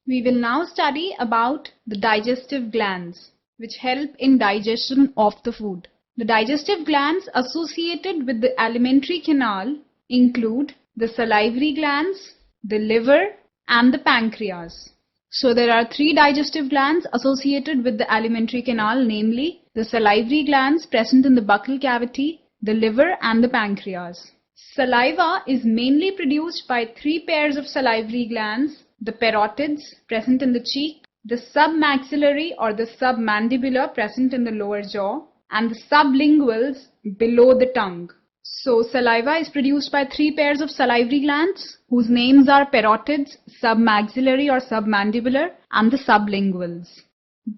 We will now study about the digestive glands, which help in digestion of the food. The digestive glands associated with the alimentary canal include the salivary glands, the liver, and the pancreas. So there are three digestive glands associated with the alimentary canal, namely the salivary glands present in the buccal cavity, the liver, and the pancreas. Saliva is mainly produced by three pairs of salivary glands: the parotids present in the cheek, the submaxillary or the submandibular present in the lower jaw, and the sublinguals below the tongue. So saliva is produced by three pairs of salivary glands whose names are parotids, submaxillary or submandibular, and the sublinguals.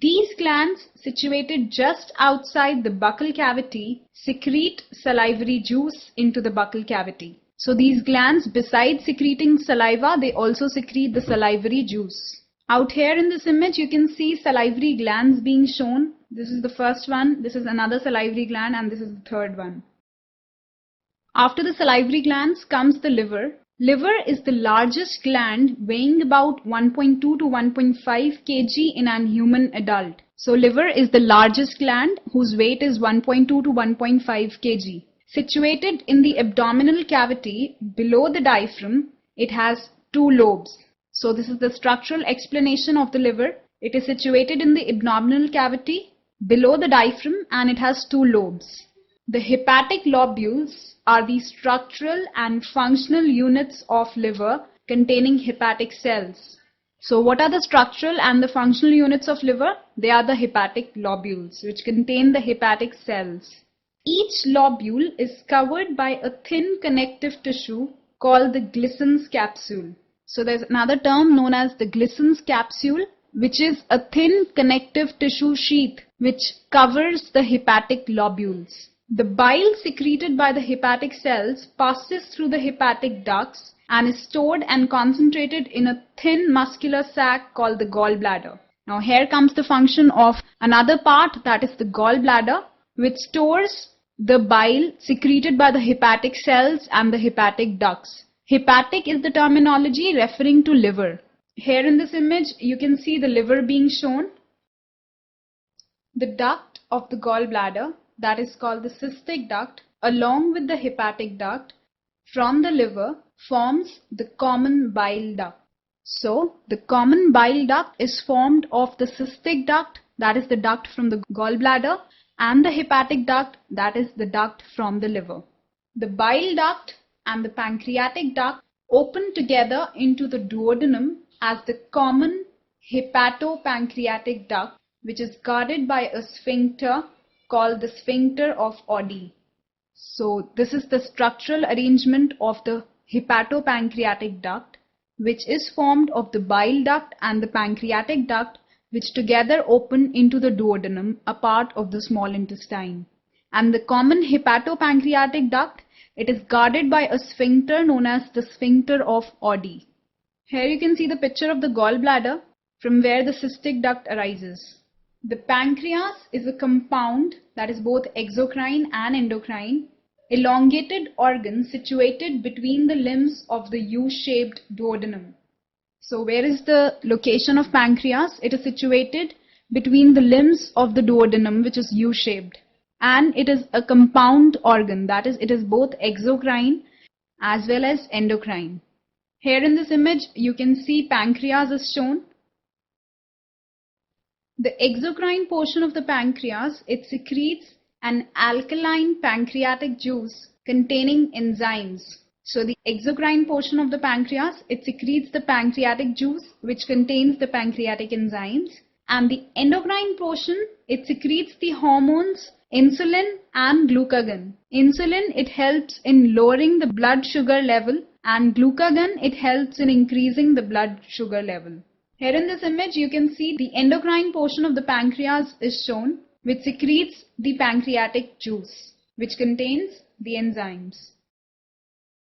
These glands, situated just outside the buccal cavity, secrete salivary juice into the buccal cavity. So these glands, besides secreting saliva, they also secrete the salivary juice. Out here in this image, you can see salivary glands being shown. This is the first one, this is another salivary gland, and this is the third one. After the salivary glands comes the liver. Liver is the largest gland, weighing about 1.2 to 1.5 kg in an human adult. So liver is the largest gland whose weight is 1.2 to 1.5 kg. Situated in the abdominal cavity below the diaphragm, it has two lobes. So this is the structural explanation of the liver. It is situated in the abdominal cavity below the diaphragm and it has two lobes. The hepatic lobules are the structural and functional units of liver containing hepatic cells. So what are the structural and the functional units of liver? They are the hepatic lobules, which contain the hepatic cells. Each lobule is covered by a thin connective tissue called the Glissen's capsule. So there's another term known as the Glissen's capsule, which is a thin connective tissue sheath which covers the hepatic lobules. The bile secreted by the hepatic cells passes through the hepatic ducts and is stored and concentrated in a thin muscular sac called the gallbladder. Now here comes the function of another part, that is the gallbladder, which stores the bile secreted by the hepatic cells and the hepatic ducts. Hepatic is the terminology referring to liver. Here in this image you can see the liver being shown. The duct of the gallbladder, that is called the cystic duct, along with the hepatic duct from the liver forms the common bile duct. So the common bile duct is formed of the cystic duct, that is the duct from the gallbladder, and the hepatic duct, that is the duct from the liver. The bile duct and the pancreatic duct open together into the duodenum as the common hepatopancreatic duct, which is guarded by a sphincter called the sphincter of Oddi. So this is the structural arrangement of the hepatopancreatic duct, which is formed of the bile duct and the pancreatic duct, which together open into the duodenum, a part of the small intestine. And the common hepatopancreatic duct, it is guarded by a sphincter known as the sphincter of Oddi. Here you can see the picture of the gallbladder from where the cystic duct arises. The pancreas is a compound, that is both exocrine and endocrine, elongated organ situated between the limbs of the U-shaped duodenum. So where is the location of pancreas? It is situated between the limbs of the duodenum, which is U-shaped. And it is a compound organ, that is, it is both exocrine as well as endocrine. Here in this image you can see pancreas is shown. The exocrine portion of the pancreas, it secretes an alkaline pancreatic juice containing enzymes. So the exocrine portion of the pancreas, it secretes the pancreatic juice which contains the pancreatic enzymes, and the endocrine portion, it secretes the hormones insulin and glucagon. Insulin, it helps in lowering the blood sugar level, and glucagon, it helps in increasing the blood sugar level. Here in this image you can see the endocrine portion of the pancreas is shown, which secretes the pancreatic juice which contains the enzymes.